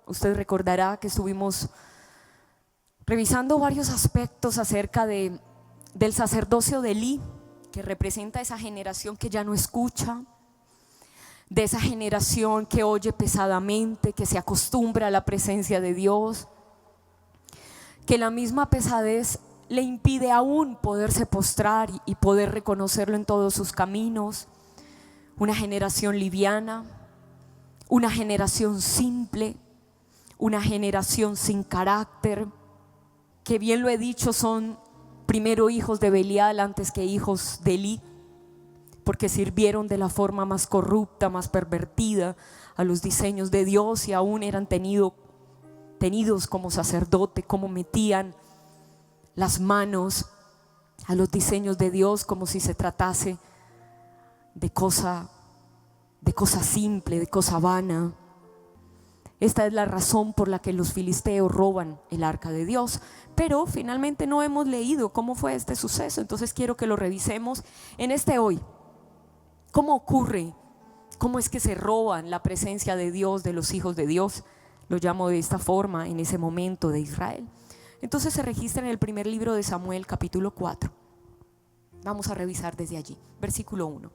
usted recordará que estuvimos revisando varios aspectos acerca del sacerdocio de Elí, que representa esa generación que ya no escucha, de esa generación que oye pesadamente, que se acostumbra a la presencia de Dios, que la misma pesadez le impide aún poderse postrar y poder reconocerlo en todos sus caminos. Una generación liviana, una generación simple, una generación sin carácter, que bien lo he dicho, son primero hijos de Belial antes que hijos de Elí, porque sirvieron de la forma más corrupta, más pervertida a los diseños de Dios, y aún eran tenidos como sacerdote, como metían las manos a los diseños de Dios como si se tratase de cosa simple, de cosa vana. Esta es la razón por la que los filisteos roban el arca de Dios, pero finalmente no hemos leído cómo fue este suceso. Entonces quiero que lo revisemos en este hoy. ¿Cómo ocurre? ¿Cómo es que se roban la presencia de Dios de los hijos de Dios? Lo llamo de esta forma en ese momento de Israel. Entonces se registra en el primer libro de Samuel, capítulo 4. Vamos a revisar desde allí, versículo 1.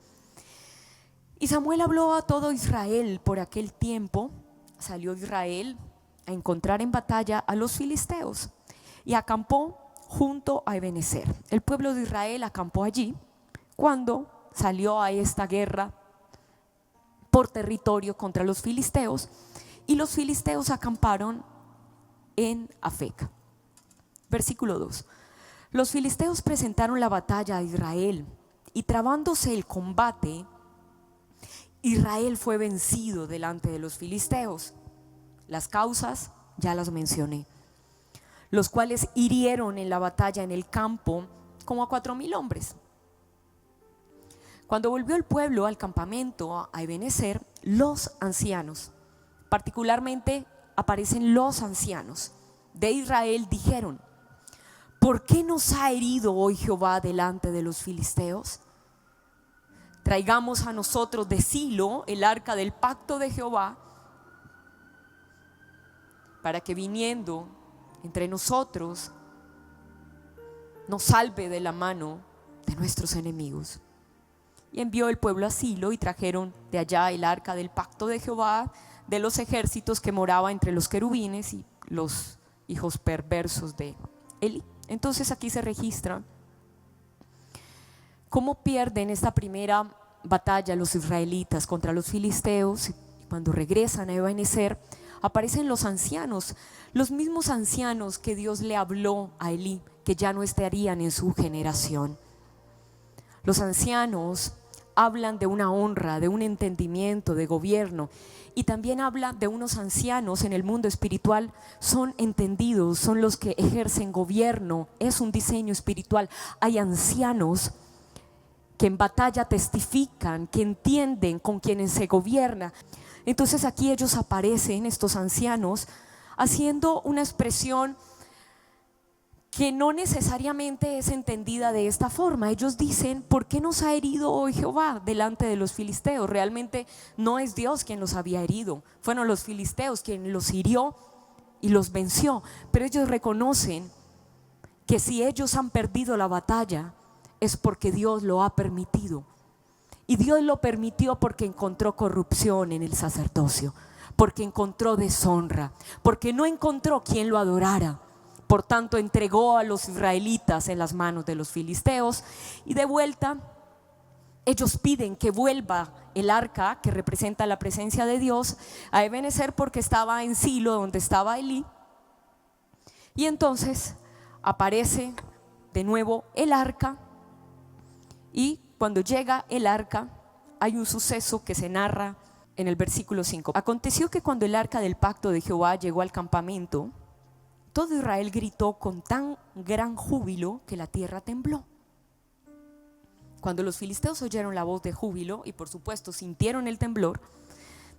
Y Samuel habló a todo Israel por aquel tiempo. Salió Israel a encontrar en batalla a los filisteos y acampó junto a Ebenezer. El pueblo de Israel acampó allí cuando salió a esta guerra por territorio contra los filisteos, y los filisteos acamparon en Afec. Versículo 2. Los filisteos presentaron la batalla a Israel, y trabándose el combate, Israel fue vencido delante de los filisteos. Las causas ya las mencioné, los cuales hirieron en la batalla en el campo como a 4,000 hombres. Cuando volvió el pueblo al campamento a Ebenezer, los ancianos, particularmente aparecen los ancianos de Israel, dijeron: ¿por qué nos ha herido hoy Jehová delante de los filisteos? Traigamos a nosotros de Silo el arca del pacto de Jehová, para que viniendo entre nosotros nos salve de la mano de nuestros enemigos. Y envió el pueblo a Silo, y trajeron de allá el arca del pacto de Jehová de los ejércitos, que moraba entre los querubines y los hijos perversos de Elí. Entonces aquí se registra cómo pierden esta primera batalla los israelitas contra los filisteos. Y cuando regresan a Ebenezer, aparecen los ancianos, los mismos ancianos que Dios le habló a Elí, que ya no estarían en su generación. Los ancianos hablan de una honra, de un entendimiento, de gobierno, y también habla de unos ancianos en el mundo espiritual. Son entendidos, son los que ejercen gobierno, es un diseño espiritual. Hay ancianos que en batalla testifican, que entienden con quienes se gobierna. Entonces aquí ellos aparecen, estos ancianos, haciendo una expresión que no necesariamente es entendida de esta forma. Ellos dicen: ¿por qué nos ha herido hoy Jehová delante de los filisteos? Realmente no es Dios quien los había herido, fueron los filisteos quien los hirió y los venció. Pero ellos reconocen que si ellos han perdido la batalla, es porque Dios lo ha permitido. Y Dios lo permitió porque encontró corrupción en el sacerdocio, porque encontró deshonra, porque no encontró quien lo adorara. Por tanto, entregó a los israelitas en las manos de los filisteos, y de vuelta ellos piden que vuelva el arca, que representa la presencia de Dios, a Ebenezer, porque estaba en Silo, donde estaba Elí. Y entonces aparece de nuevo el arca, y cuando llega el arca hay un suceso que se narra en el versículo 5. Aconteció que cuando el arca del pacto de Jehová llegó al campamento, todo Israel gritó con tan gran júbilo que la tierra tembló. Cuando los filisteos oyeron la voz de júbilo, y por supuesto sintieron el temblor,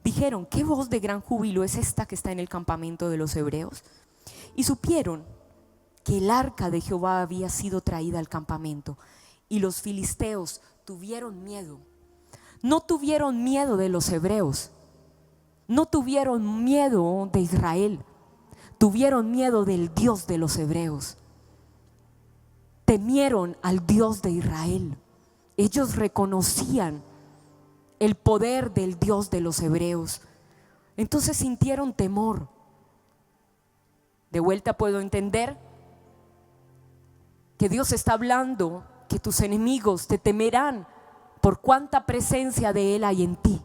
dijeron: ¿qué voz de gran júbilo es esta que está en el campamento de los hebreos? Y supieron que el arca de Jehová había sido traída al campamento, y los filisteos tuvieron miedo. No tuvieron miedo de los hebreos, no tuvieron miedo de Israel, tuvieron miedo del Dios de los hebreos. Temieron al Dios de Israel. Ellos reconocían el poder del Dios de los hebreos. Entonces sintieron temor. De vuelta puedo entender que Dios está hablando, que tus enemigos te temerán por cuánta presencia de Él hay en ti.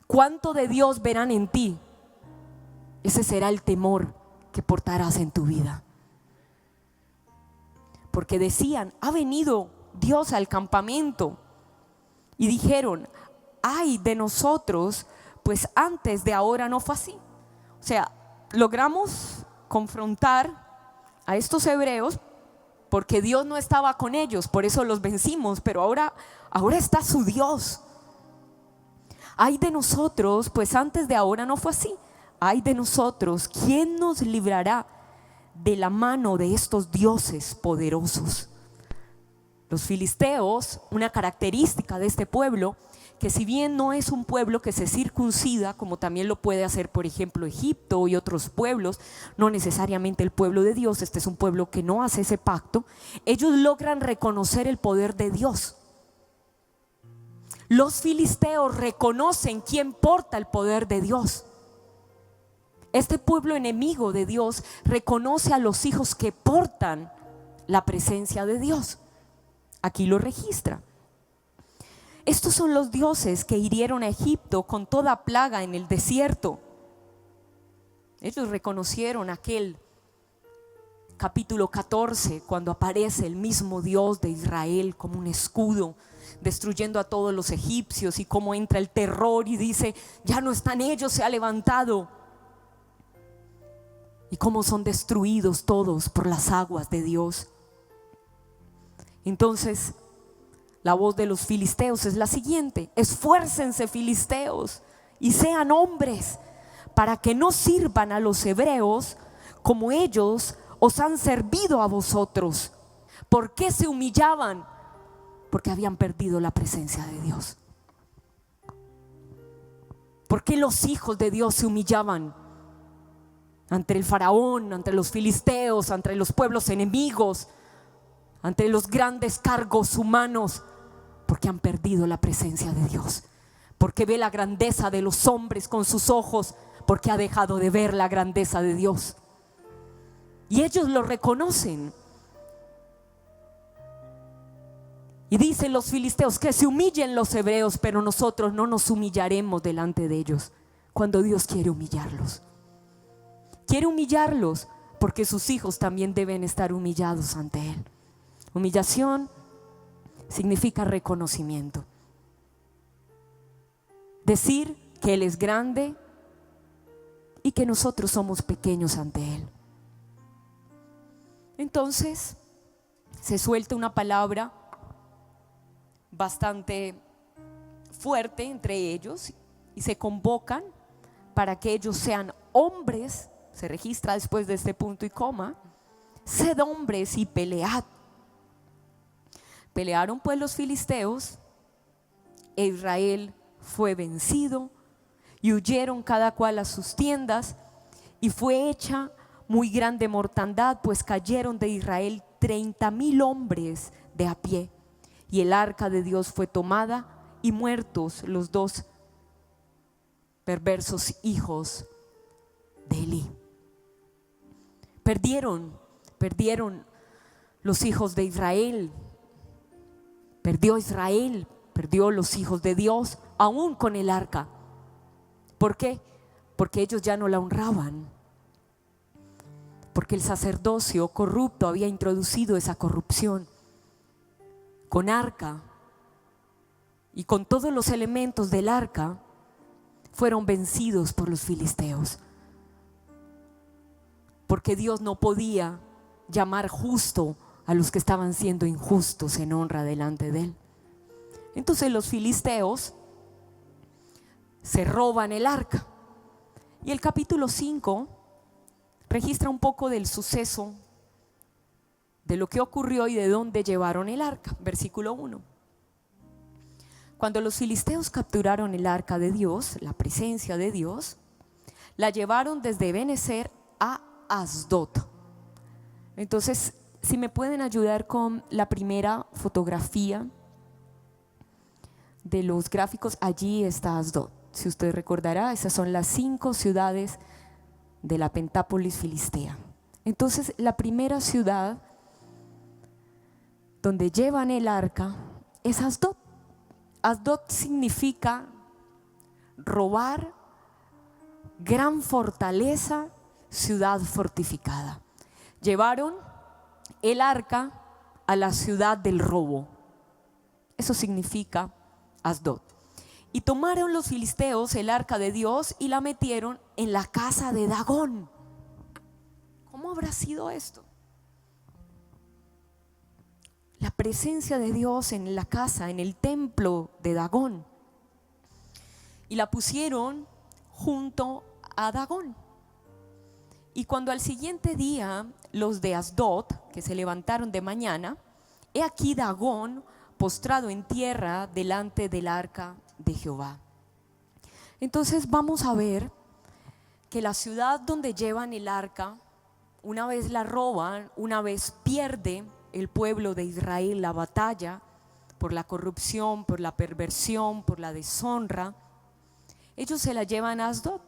Cuánto de Dios verán en ti. Ese será el temor que portarás en tu vida. Porque decían, ha venido Dios al campamento. Y dijeron, ay de nosotros, pues antes de ahora no fue así. O sea, logramos confrontar a estos hebreos porque Dios no estaba con ellos, por eso los vencimos, pero ahora está su Dios. Ay de nosotros, pues antes de ahora no fue así. Ay de nosotros, ¿quién nos librará de la mano de estos dioses poderosos? Los filisteos, una característica de este pueblo, que si bien no es un pueblo que se circuncida, como también lo puede hacer por ejemplo Egipto y otros pueblos, no necesariamente el pueblo de Dios, este es un pueblo que no hace ese pacto, ellos logran reconocer el poder de Dios. Los filisteos reconocen quién porta el poder de Dios. Este pueblo enemigo de Dios reconoce a los hijos que portan la presencia de Dios. Aquí lo registra. Estos son los dioses que hirieron a Egipto con toda plaga en el desierto. Ellos reconocieron aquel capítulo 14 cuando aparece el mismo Dios de Israel como un escudo, destruyendo a todos los egipcios, y cómo entra el terror y dice, ya no están ellos, se ha levantado. Y cómo son destruidos todos por las aguas de Dios. Entonces la voz de los filisteos es la siguiente: esfuércense, filisteos, y sean hombres, para que no sirvan a los hebreos como ellos os han servido a vosotros. ¿Por qué se humillaban? Porque habían perdido la presencia de Dios. ¿Por qué los hijos de Dios se humillaban ante el faraón, ante los filisteos, ante los pueblos enemigos, ante los grandes cargos humanos? Porque han perdido la presencia de Dios. Porque ve la grandeza de los hombres con sus ojos, porque ha dejado de ver la grandeza de Dios. Y ellos lo reconocen. Y dicen los filisteos, que se humillen los hebreos, pero nosotros no nos humillaremos delante de ellos. Cuando Dios quiere humillarlos, quiere humillarlos porque sus hijos también deben estar humillados ante Él. Humillación significa reconocimiento. Decir que Él es grande y que nosotros somos pequeños ante Él. Entonces se suelta una palabra bastante fuerte entre ellos y se convocan para que ellos sean hombres. Se registra después de este punto y coma: sed hombres y pelead. Pelearon pues los filisteos, e Israel fue vencido, y huyeron cada cual a sus tiendas, y fue hecha muy grande mortandad, pues cayeron de Israel 30,000 hombres de a pie, y el arca de Dios fue tomada, y muertos los dos perversos hijos de Elí. Perdieron los hijos de Israel. Perdió Israel, perdió los hijos de Dios, aún con el arca. ¿Por qué? Porque ellos ya no la honraban. Porque el sacerdocio corrupto había introducido esa corrupción. Con arca y con todos los elementos del arca fueron vencidos por los filisteos. Porque Dios no podía llamar justo a los que estaban siendo injustos en honra delante de Él. Entonces los filisteos se roban el arca. Y el capítulo 5 registra un poco del suceso, de lo que ocurrió y de dónde llevaron el arca. Versículo 1. Cuando los filisteos capturaron el arca de Dios, la presencia de Dios, la llevaron desde Ebenezer a Asdod. Entonces, si me pueden ayudar con la primera fotografía de los gráficos, allí está Asdod. Si usted recordará, esas son las 5 ciudades de la Pentápolis filistea. Entonces, la primera ciudad donde llevan el arca es Asdod. Asdod significa robar, gran fortaleza, ciudad fortificada. Llevaron el arca a la ciudad del robo. Eso significa Asdod. Y tomaron los filisteos el arca de Dios y la metieron en la casa de Dagón. ¿Cómo habrá sido esto? La presencia de Dios en la casa, en el templo de Dagón. Y la pusieron junto a Dagón. Y cuando al siguiente día los de Asdod, que se levantaron de mañana, he aquí Dagón postrado en tierra delante del arca de Jehová. Entonces vamos a ver que la ciudad donde llevan el arca, una vez la roban, una vez pierde el pueblo de Israel la batalla por la corrupción, por la perversión, por la deshonra, ellos se la llevan a Asdod.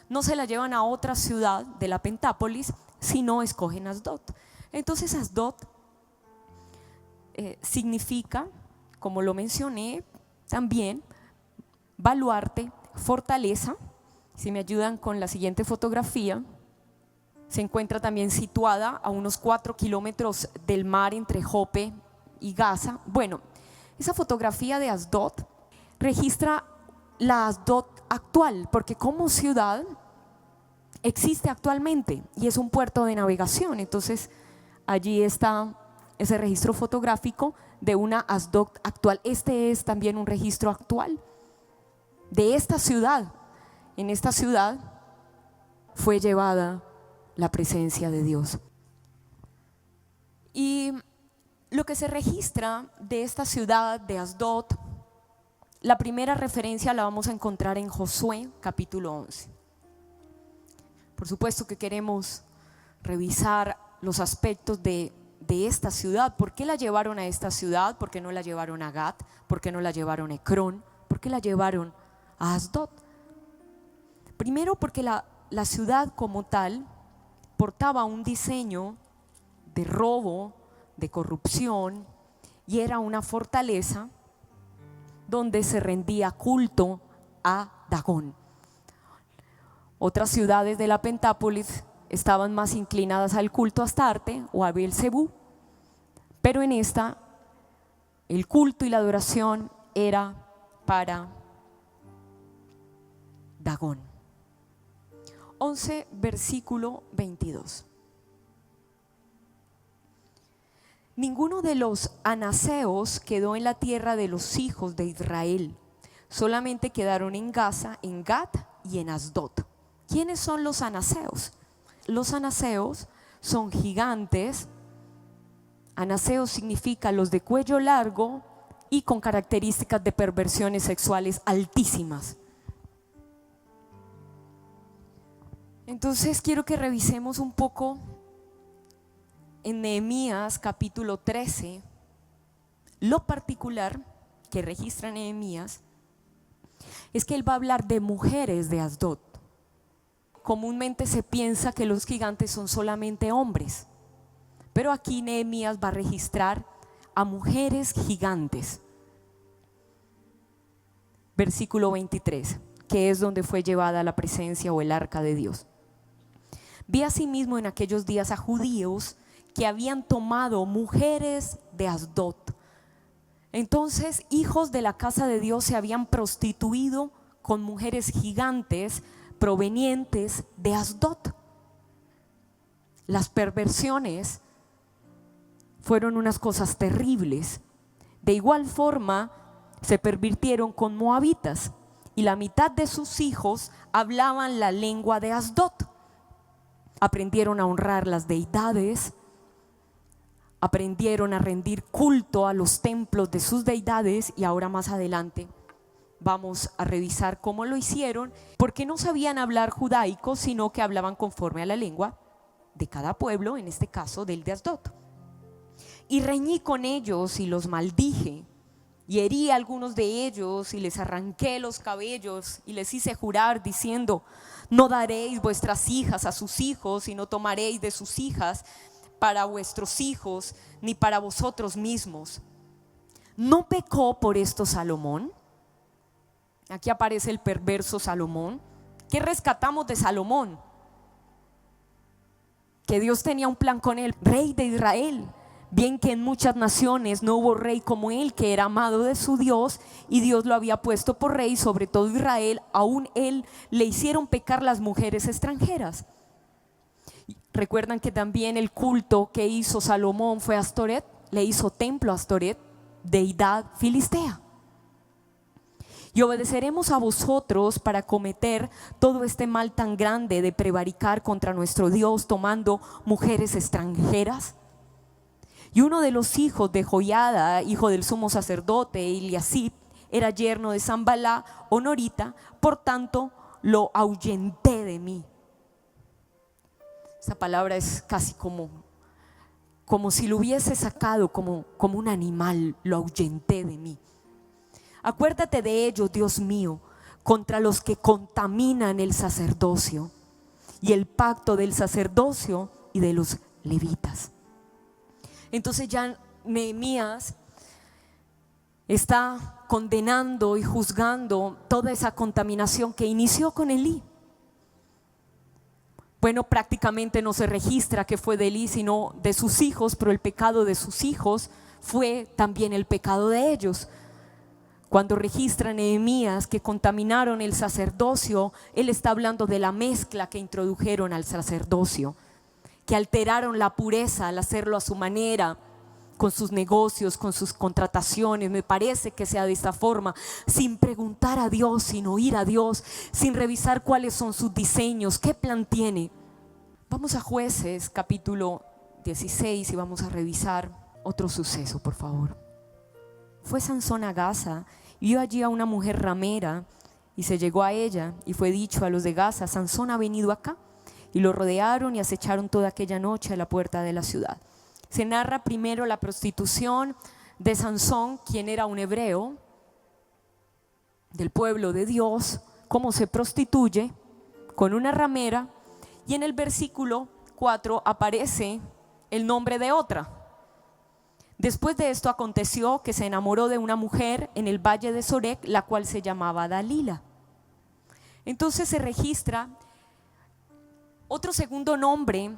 No se la llevan a otra ciudad de la Pentápolis, sino escogen Asdod. Entonces Asdod significa, como lo mencioné también, baluarte, fortaleza. Si me ayudan con la siguiente fotografía, se encuentra también situada a unos 4 kilómetros del mar entre Jope y Gaza. Bueno, esa fotografía de Asdod registra la Asdod actual, porque como ciudad existe actualmente y es un puerto de navegación. Entonces allí está ese registro fotográfico de una Asdod actual. Este es también un registro actual de esta ciudad. En esta ciudad fue llevada la presencia de Dios. Y lo que se registra de esta ciudad de Asdod, la primera referencia la vamos a encontrar en Josué capítulo 11. Por supuesto que queremos revisar los aspectos de esta ciudad. ¿Por qué la llevaron a esta ciudad? ¿Por qué no la llevaron a Gat? ¿Por qué no la llevaron a Ecrón? ¿Por qué la llevaron a Asdod? Primero porque la ciudad como tal portaba un diseño de robo, de corrupción, y era una fortaleza donde se rendía culto a Dagón. Otras ciudades de la Pentápolis estaban más inclinadas al culto a Astarte o a Beelzebú, pero en esta el culto y la adoración era para Dagón. 11 versículo 22. Ninguno de los anaseos quedó en la tierra de los hijos de Israel, solamente quedaron en Gaza, en Gat y en Asdod. ¿Quiénes son los anaseos? Los anaseos son gigantes. Anaseos significa los de cuello largo y con características de perversiones sexuales altísimas. Entonces quiero que revisemos un poco en Nehemías capítulo 13, lo particular que registra Nehemías es que él va a hablar de mujeres de Asdod. Comúnmente se piensa que los gigantes son solamente hombres, pero aquí Nehemías va a registrar a mujeres gigantes. Versículo 23, que es donde fue llevada la presencia o el arca de Dios. Vi asimismo en aquellos días a judíos que habían tomado mujeres de Asdod. Entonces, hijos de la casa de Dios se habían prostituido con mujeres gigantes provenientes de Asdod. Las perversiones fueron unas cosas terribles. De igual forma, se pervirtieron con moabitas, y la mitad de sus hijos hablaban la lengua de Asdod. Aprendieron a honrar las deidades, aprendieron a rendir culto a los templos de sus deidades, y ahora más adelante vamos a revisar cómo lo hicieron, porque no sabían hablar judaico, sino que hablaban conforme a la lengua de cada pueblo, en este caso del de Asdod. Y reñí con ellos y los maldije, y herí a algunos de ellos y les arranqué los cabellos y les hice jurar diciendo: no daréis vuestras hijas a sus hijos y no tomaréis de sus hijas para vuestros hijos ni para vosotros mismos. ¿No pecó por esto Salomón? Aquí aparece el perverso Salomón. ¿Qué rescatamos de Salomón? Que Dios tenía un plan con él, rey de Israel. Bien que en muchas naciones no hubo rey como él, que era amado de su Dios, y Dios lo había puesto por rey sobre todo Israel. Aún él le hicieron pecar las mujeres extranjeras. Recuerdan que también el culto que hizo Salomón fue a Astoret, le hizo templo a Astoret, deidad filistea. Y obedeceremos a vosotros para cometer todo este mal tan grande de prevaricar contra nuestro Dios tomando mujeres extranjeras. Y uno de los hijos de Joiada, hijo del sumo sacerdote Eliasib, era yerno de Sambalá, honorita, por tanto lo ahuyenté de mí. Esta palabra es casi como si lo hubiese sacado como un animal, lo ahuyenté de mí. Acuérdate de ellos, Dios mío, contra los que contaminan el sacerdocio y el pacto del sacerdocio y de los levitas. Entonces ya Nehemías está condenando y juzgando toda esa contaminación que inició con Elí. Bueno, prácticamente no se registra que fue de Elí, sino de sus hijos, pero el pecado de sus hijos fue también el pecado de ellos. Cuando registra Nehemías que contaminaron el sacerdocio, él está hablando de la mezcla que introdujeron al sacerdocio, que alteraron la pureza al hacerlo a su manera, con sus negocios, con sus contrataciones. Me parece que sea de esta forma, sin preguntar a Dios, sin oír a Dios, sin revisar cuáles son sus diseños, qué plan tiene. Vamos a Jueces capítulo 16 y vamos a revisar otro suceso, por favor. Fue Sansón a Gaza y vio allí a una mujer ramera y se llegó a ella, y fue dicho a los de Gaza: Sansón ha venido acá. Y lo rodearon y acecharon toda aquella noche a la puerta de la ciudad. Se narra primero la prostitución de Sansón, quien era un hebreo del pueblo de Dios, cómo se prostituye con una ramera, y en el versículo 4 aparece el nombre de otra. Después de esto aconteció que se enamoró de una mujer en el valle de Sorek, la cual se llamaba Dalila. Entonces se registra otro segundo nombre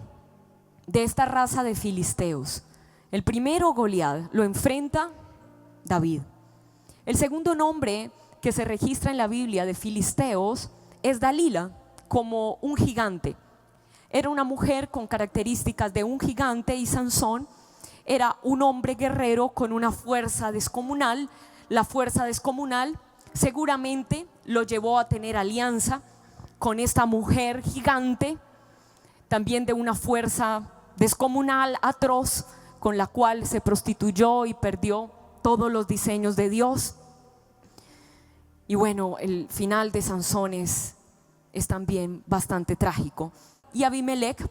de esta raza de filisteos. El primero, Goliat, lo enfrenta David. El segundo nombre que se registra en la Biblia de filisteos es Dalila, como un gigante. Era una mujer con características de un gigante, y Sansón era un hombre guerrero con una fuerza descomunal. La fuerza descomunal seguramente lo llevó a tener alianza con esta mujer gigante, también de una fuerza descomunal, atroz, con la cual se prostituyó y perdió todos los diseños de Dios. Y bueno, el final de Sansón es también bastante trágico. Y Abimelech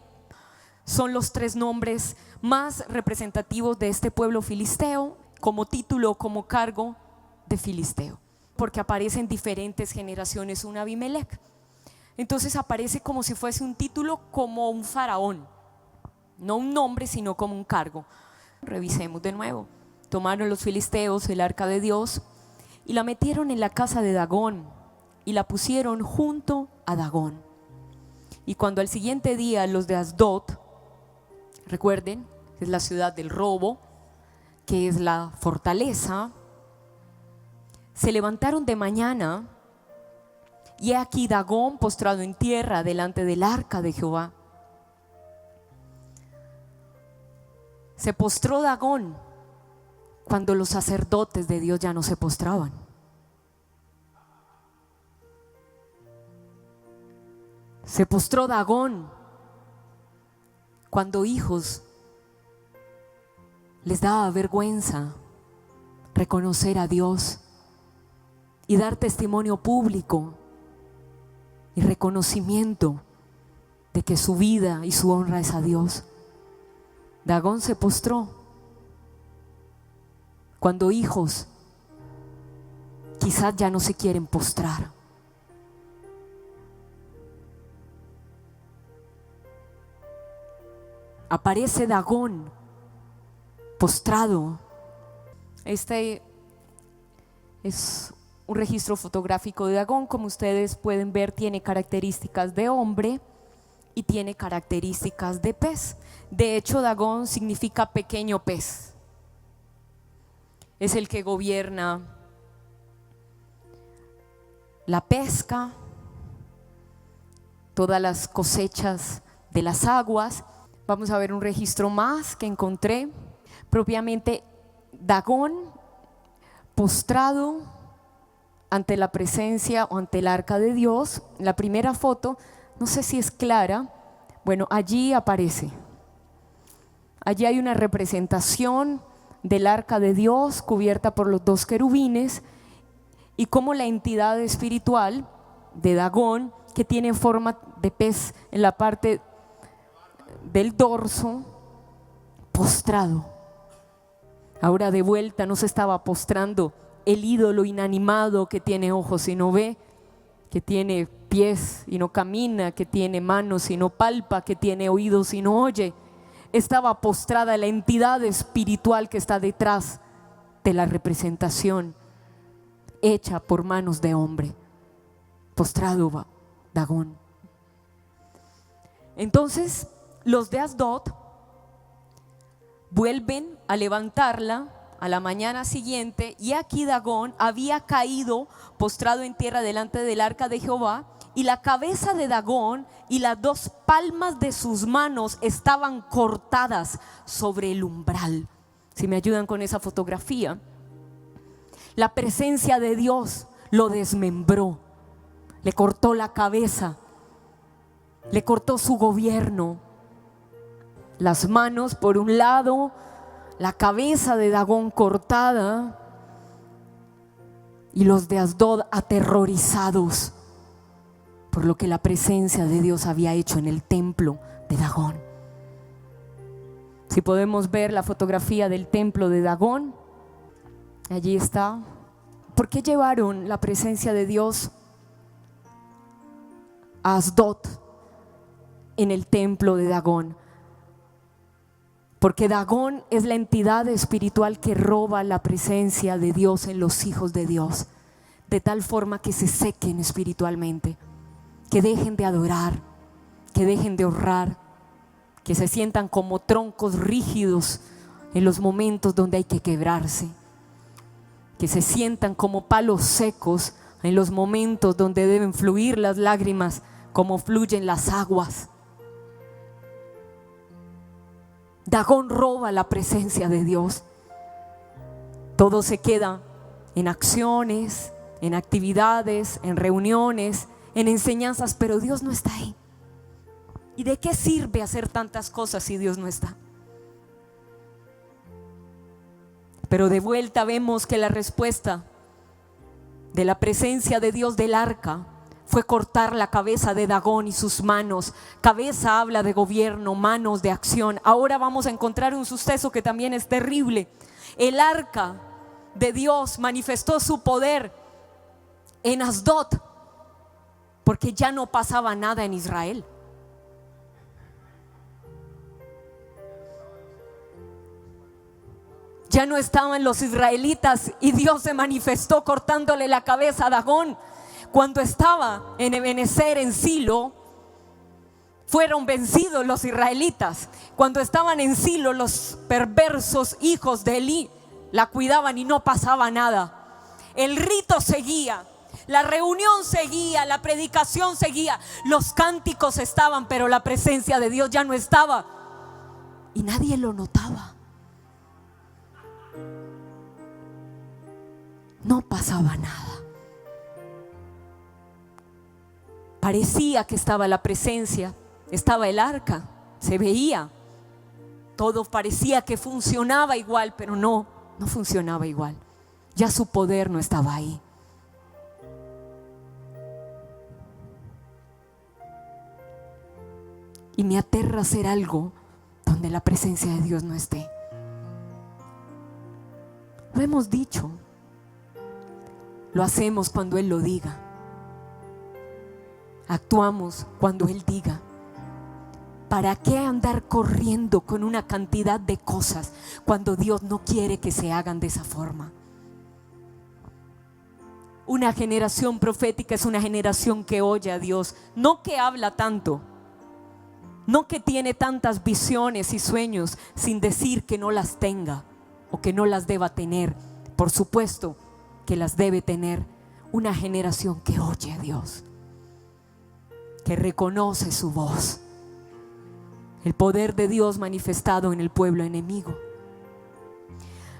son los tres nombres más representativos de este pueblo filisteo, como título, como cargo de filisteo, porque aparece en diferentes generaciones un Abimelech. Entonces aparece como si fuese un título, como un faraón, no un nombre sino como un cargo. Revisemos de nuevo. Tomaron los filisteos el arca de Dios y la metieron en la casa de Dagón y la pusieron junto a Dagón. Y cuando al siguiente día los de Asdod, recuerden, es la ciudad del robo, que es la fortaleza, se levantaron de mañana, y he aquí Dagón postrado en tierra delante del arca de Jehová. Se postró Dagón cuando los sacerdotes de Dios ya no se postraban. Se postró Dagón cuando hijos les daba vergüenza reconocer a Dios y dar testimonio público y reconocimiento de que su vida y su honra es a Dios. Dagón se postró cuando hijos quizás ya no se quieren postrar. Aparece Dagón postrado. Este es un registro fotográfico de Dagón. Como ustedes pueden ver, tiene características de hombre y tiene características de pez. De hecho, Dagón significa pequeño pez. Es el que gobierna la pesca, todas las cosechas de las aguas. Vamos a ver un registro más que encontré. Propiamente Dagón postrado ante la presencia o ante el arca de Dios. La primera foto, no sé si es clara, bueno, allí aparece. Allí hay una representación del arca de Dios cubierta por los dos querubines y como la entidad espiritual de Dagón, que tiene forma de pez en la parte del dorso, postrado. Ahora de vuelta no se estaba postrando el ídolo inanimado que tiene ojos y no ve, que tiene pies y no camina, que tiene manos y no palpa, que tiene oídos y no oye. Estaba postrada la entidad espiritual que está detrás de la representación hecha por manos de hombre. Postrado Dagón. Entonces los de Asdod vuelven a levantarla a la mañana siguiente, y aquí Dagón había caído postrado en tierra delante del arca de Jehová, y la cabeza de Dagón y las dos palmas de sus manos estaban cortadas sobre el umbral. Si me ayudan con esa fotografía, la presencia de Dios lo desmembró, le cortó la cabeza, le cortó su gobierno. Las manos por un lado, la cabeza de Dagón cortada, y los de Asdod aterrorizados por lo que la presencia de Dios había hecho en el templo de Dagón. Si podemos ver la fotografía del templo de Dagón, allí está. ¿Por qué llevaron la presencia de Dios a Asdod en el templo de Dagón? Porque Dagón es la entidad espiritual que roba la presencia de Dios en los hijos de Dios, de tal forma que se sequen espiritualmente, que dejen de adorar, que dejen de honrar, que se sientan como troncos rígidos en los momentos donde hay que quebrarse, que se sientan como palos secos en los momentos donde deben fluir las lágrimas como fluyen las aguas. Dagón roba la presencia de Dios. Todo se queda en acciones, en actividades, en reuniones, en enseñanzas, pero Dios no está ahí. ¿Y de qué sirve hacer tantas cosas si Dios no está? Pero de vuelta vemos que la respuesta de la presencia de Dios del arca fue cortar la cabeza de Dagón y sus manos. Cabeza habla de gobierno, manos de acción. Ahora vamos a encontrar un suceso que también es terrible. El arca de Dios manifestó su poder en Asdod, porque ya no pasaba nada en Israel. Ya no estaban los israelitas y Dios se manifestó cortándole la cabeza a Dagón. Cuando estaba en Ebenezer, en Silo, fueron vencidos los israelitas. Cuando estaban en Silo, los perversos hijos de Elí la cuidaban y no pasaba nada. El rito seguía, la reunión seguía, la predicación seguía, los cánticos estaban, pero la presencia de Dios ya no estaba y nadie lo notaba. No pasaba nada. Parecía que estaba la presencia, estaba el arca, se veía, todo parecía que funcionaba igual, pero no funcionaba igual. Ya su poder no estaba ahí. y me aterra hacer algo donde la presencia de Dios no esté. Lo hemos dicho, lo hacemos cuando Él lo diga, actuamos cuando Él diga. ¿Para qué andar corriendo con una cantidad de cosas cuando Dios no quiere que se hagan de esa forma? Una generación profética es una generación que oye a Dios, no que habla tanto, no que tiene tantas visiones y sueños sin decir que no las tenga o que no las deba tener. Por supuesto que las debe tener. Una generación que oye a Dios, que reconoce su voz, el poder de Dios manifestado en el pueblo enemigo.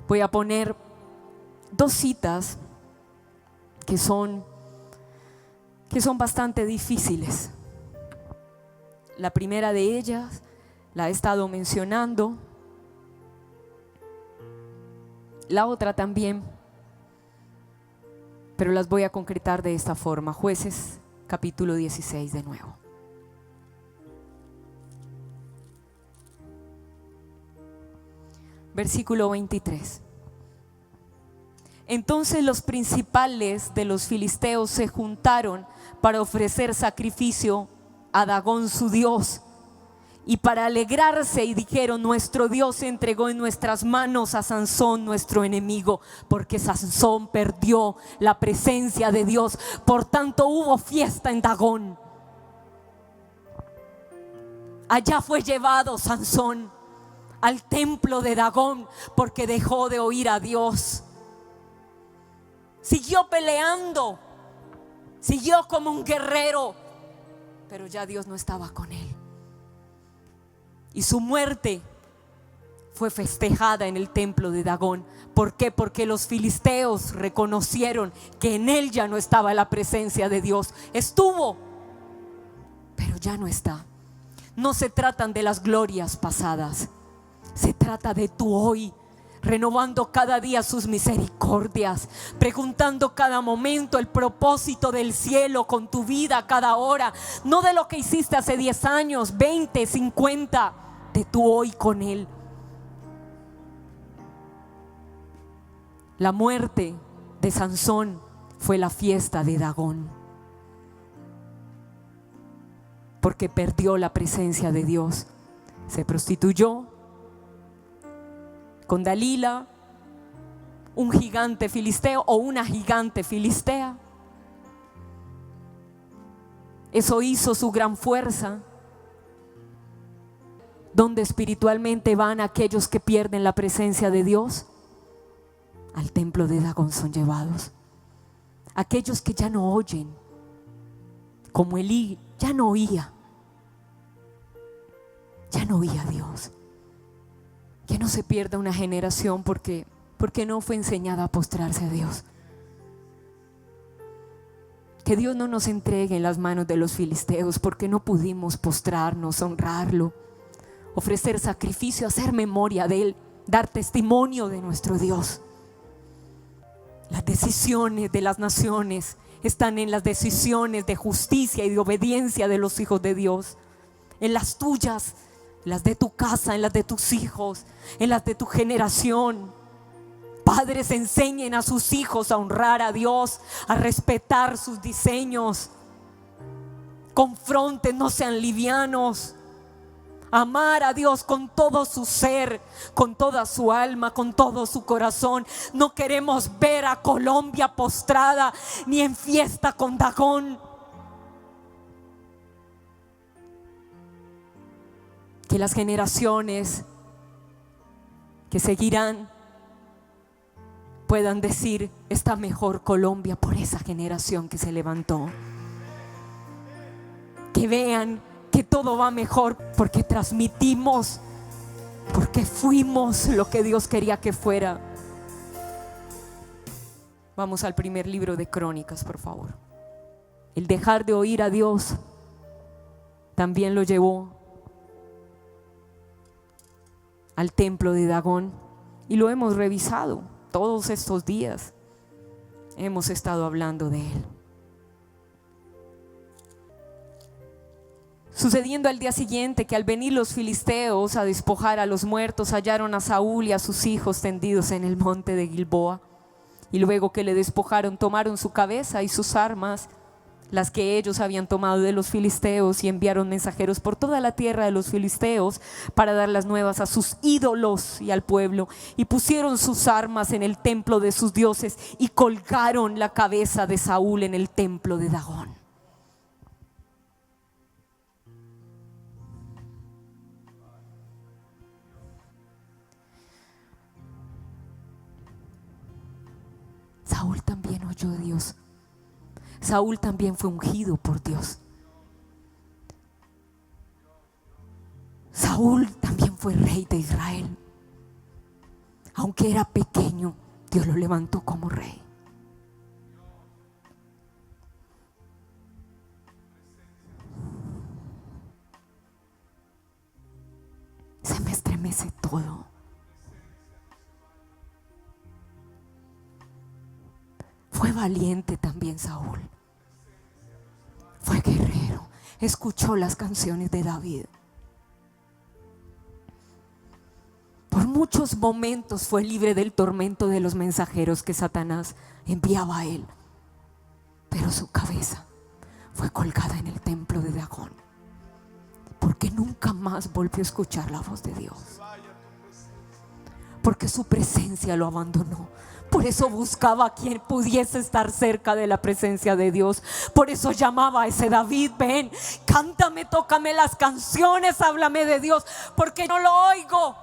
Voy a poner 2 citas que son bastante difíciles. La primera de ellas la he estado mencionando, la otra también, pero las voy a concretar de esta forma. Jueces capítulo 16 de nuevo. Versículo 23. Entonces los principales de los filisteos se juntaron para ofrecer sacrificio a Dagón su dios y para alegrarse, y dijeron: nuestro Dios entregó en nuestras manos a Sansón, nuestro enemigo, porque Sansón perdió la presencia de Dios. Por tanto hubo fiesta en Dagón. Allá fue llevado Sansón al templo de Dagón porque dejó de oír a Dios. Siguió peleando, siguió como un guerrero, pero ya Dios no estaba con él. Y su muerte fue festejada en el templo de Dagón. ¿Por qué? Porque los filisteos reconocieron que en él ya no estaba la presencia de Dios. Estuvo, pero ya no está. No se tratan de las glorias pasadas, se trata de tu hoy, renovando cada día sus misericordias, preguntando cada momento el propósito del cielo con tu vida cada hora, no de lo que hiciste hace 10 años, 20, 50, de tu hoy con Él. La muerte de Sansón fue la fiesta de Dagón, porque perdió la presencia de Dios. Se prostituyó con Dalila, un gigante filisteo o una gigante filistea. Eso hizo su gran fuerza. ¿Dónde espiritualmente van aquellos que pierden la presencia de Dios? Al templo de Dagón son llevados. Aquellos que ya no oyen, como Elí, ya no oía a Dios. Que no se pierda una generación porque no fue enseñada a postrarse a Dios. Que Dios no nos entregue en las manos de los filisteos porque no pudimos postrarnos, honrarlo, ofrecer sacrificio, hacer memoria de Él, dar testimonio de nuestro Dios. Las decisiones de las naciones están en las decisiones de justicia y de obediencia de los hijos de Dios, en las tuyas, en las de tu casa, en las de tus hijos, en las de tu generación. Padres, enseñen a sus hijos a honrar a Dios, a respetar sus diseños. Confronten, no sean livianos. Amar a Dios con todo su ser, con toda su alma, con todo su corazón. No queremos ver a Colombia postrada ni en fiesta con Dagón. Que las generaciones que seguirán puedan decir: está mejor Colombia por esa generación que se levantó. Que vean que todo va mejor porque transmitimos, porque fuimos lo que Dios quería que fuera. Vamos al primer libro de Crónicas, por favor. El dejar de oír a Dios también lo llevó al templo de Dagón, y lo hemos revisado todos estos días. Hemos estado hablando de él. Sucediendo al día siguiente que al venir los filisteos a despojar a los muertos, hallaron a Saúl y a sus hijos tendidos en el monte de Gilboa. Y luego que le despojaron, tomaron su cabeza y sus armas, las que ellos habían tomado de los filisteos, y enviaron mensajeros por toda la tierra de los filisteos para dar las nuevas a sus ídolos y al pueblo. Y pusieron sus armas en el templo de sus dioses y colgaron la cabeza de Saúl en el templo de Dagón. Saúl también oyó a Dios. Saúl también fue ungido por Dios. Saúl también fue rey de Israel. Aunque era pequeño, Dios lo levantó como rey. Se me estremece todo. Fue valiente también Saúl. Fue guerrero. Escuchó las canciones de David. Por muchos momentos fue libre del tormento de los mensajeros que Satanás enviaba a él. Pero su cabeza fue colgada en el templo de Dagón, porque nunca más volvió a escuchar la voz de Dios. Porque su presencia lo abandonó. Por eso buscaba a quien pudiese estar cerca de la presencia de Dios. Por eso llamaba a ese David: ven, cántame, tócame las canciones, háblame de Dios, porque no lo oigo.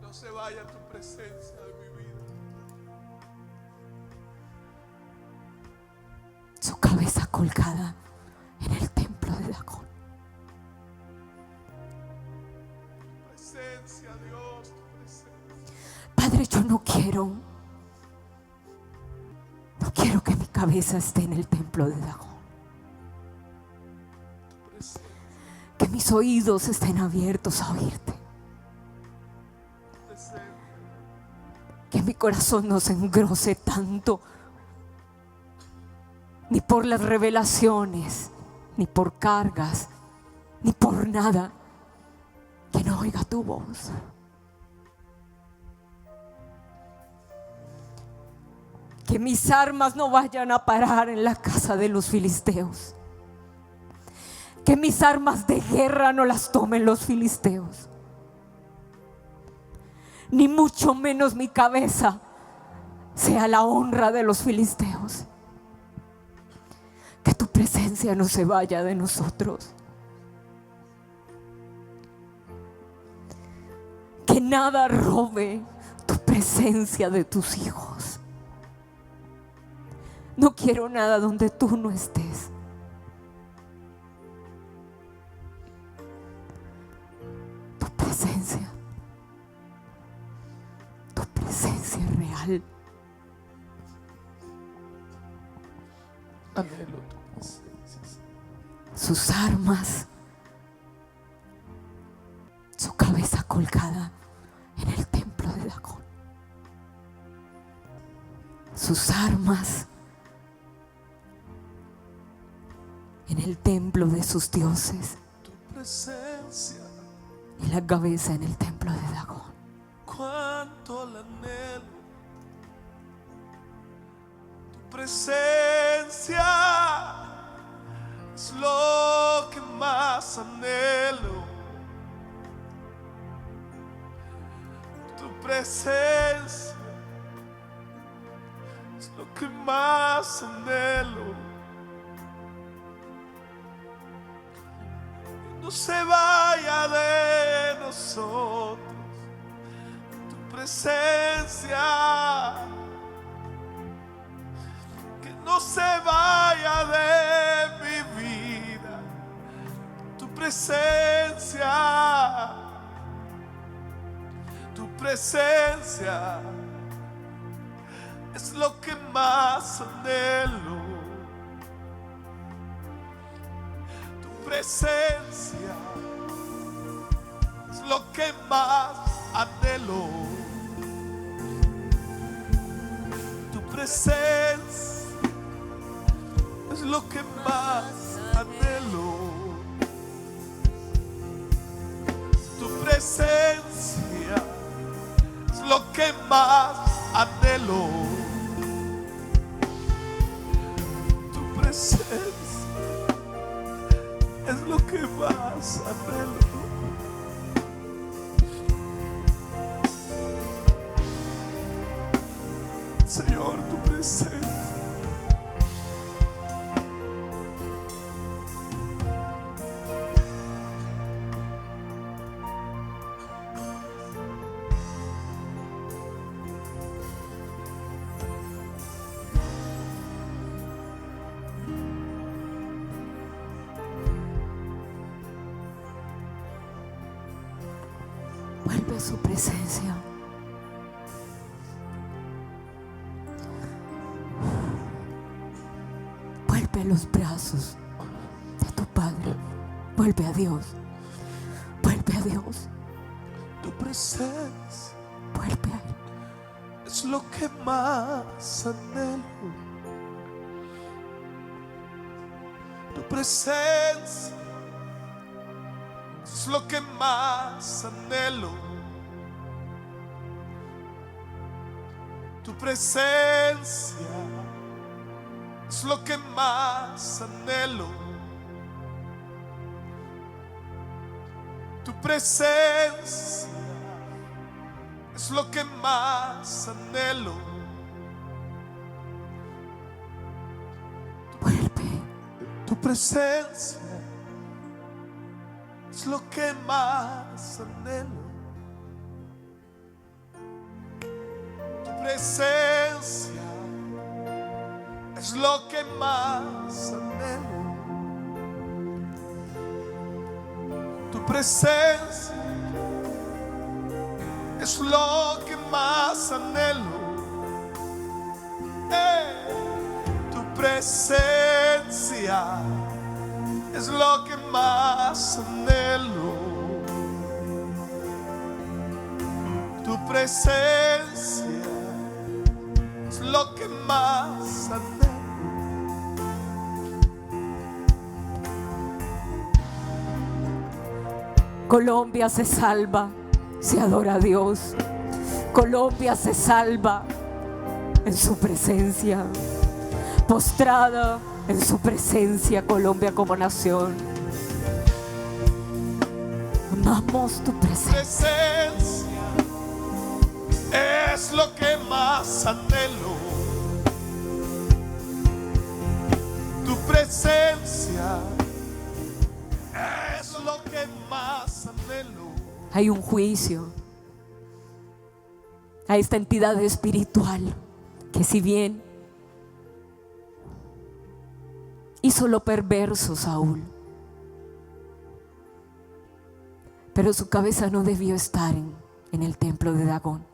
No se vaya tu presencia de mi vida. Su cabeza colgada en el templo de Dagón. Tu presencia, Dios, tu presencia. Padre, yo no quiero que mi cabeza esté en el templo de Dagón. Que mis oídos estén abiertos a oírte. Que mi corazón no se engrose tanto, ni por las revelaciones, ni por cargas, ni por nada, que no oiga tu voz. Que mis armas no vayan a parar en la casa de los filisteos. Que mis armas de guerra no las tomen los filisteos. Ni mucho menos mi cabeza sea la honra de los filisteos. Que tu presencia no se vaya de nosotros. Que nada robe tu presencia de tus hijos. No quiero nada donde tú no estés. Tu presencia real. Anhelo tu presencia. Sus armas, su cabeza colgada en el templo de Dagón. Sus armas en el templo de sus dioses. Tu presencia, Y la cabeza en el templo de Dagón. cuánto la anhelo. Tu presencia es lo que más anhelo. Tu presencia es lo que más anhelo. No se vaya de nosotros tu presencia, que no se vaya de mi vida tu presencia, tu presencia es lo que más anhelo. Presencia es lo que más anhelo. Tu presencia es lo que más anhelo. presencia es lo que más anhelo. Tu presencia es lo que más anhelo. Señor, tu presencia. Vuelve a su presencia. Vuelve a los brazos de tu Padre. Vuelve a Dios. Vuelve a Dios. Tu presencia Vuelve a Él. es lo que más anhelo. Tu presencia es lo que más anhelo. Tu presencia es lo que más anhelo. Tu presencia es lo que más anhelo. Vuelve. Tu presencia es lo que más anhelo. Tu presencia es lo que más anhelo. Tu presencia es lo que más anhelo. Tu presencia es lo que más anhelo. Tu presencia es lo que más anhelo. Colombia se salva si adora a Dios. Colombia se salva en su presencia, postrada en su presencia. Colombia como nación, amamos tu presencia. Es lo que más anhelo. Tu presencia es lo que más anhelo. Hay un juicio a esta entidad espiritual que, si bien hizo lo perverso Saúl, pero su cabeza no debió estar en el templo de Dagón.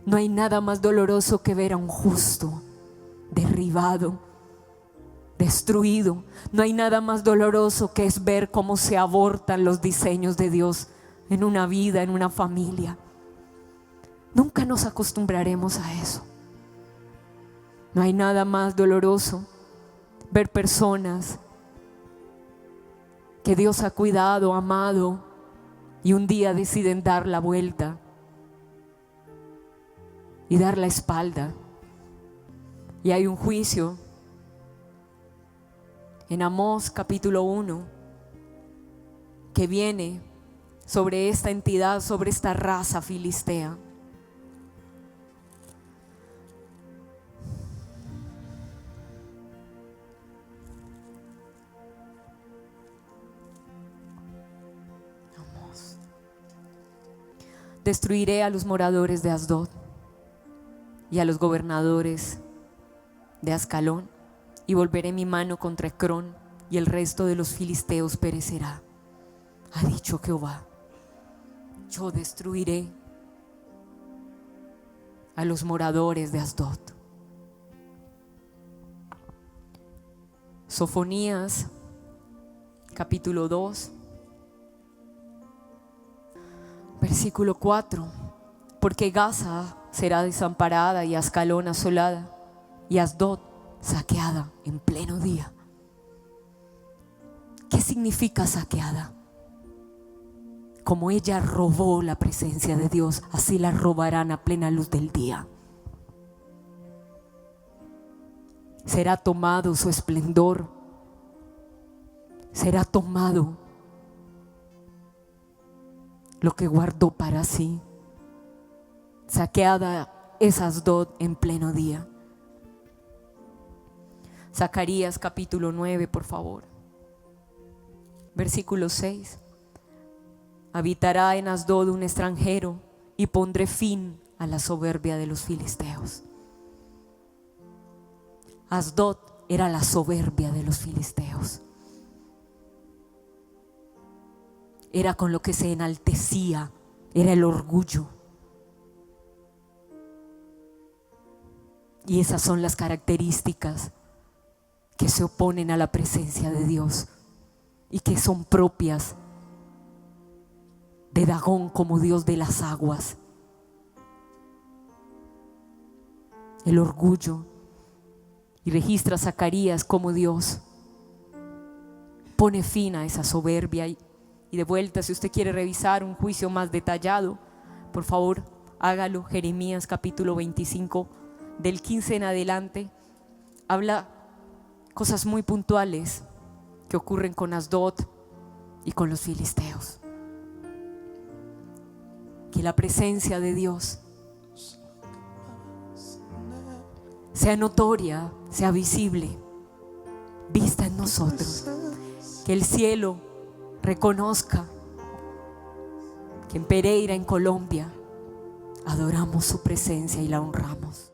No hay nada más doloroso que ver a un justo derribado, destruido. No hay nada más doloroso que es ver cómo se abortan los diseños de Dios en una vida, en una familia. Nunca nos acostumbraremos a eso. No hay nada más doloroso ver personas que Dios ha cuidado, amado, y un día deciden dar la vuelta y dar la espalda. Y hay un juicio en Amós capítulo 1 que viene sobre esta entidad, sobre esta raza filistea. Amós. Destruiré a los moradores de Asdod y a los gobernadores de Ascalón, y volveré mi mano contra Ecrón, y el resto de los filisteos perecerá. Ha dicho Jehová: yo destruiré a los moradores de Asdod. Sofonías capítulo 2 versículo 4: porque Gaza será desamparada y Ascalón asolada y Asdod saqueada en pleno día. ¿Qué significa saqueada? Como ella robó la presencia de Dios, así la robarán a plena luz del día. Será tomado su esplendor, será tomado lo que guardó para sí. Saqueada es Asdod en pleno día. Zacarías capítulo 9, por favor. Versículo 6. Habitará en Asdod un extranjero y pondré fin a la soberbia de los filisteos. Asdod era la soberbia de los filisteos. Era con lo que se enaltecía, era el orgullo. Y esas son las características que se oponen a la presencia de Dios y que son propias de Dagón como Dios de las aguas. El orgullo. Y registra a Zacarías como Dios pone fin a esa soberbia. Y de vuelta, si usted quiere revisar un juicio más detallado, por favor hágalo. Jeremías capítulo 25, del 15 en adelante, habla cosas muy puntuales que ocurren con Asdod y con los filisteos. Que la presencia de Dios sea notoria, sea visible, vista en nosotros. Que el cielo reconozca que en Pereira, en Colombia, adoramos su presencia y la honramos.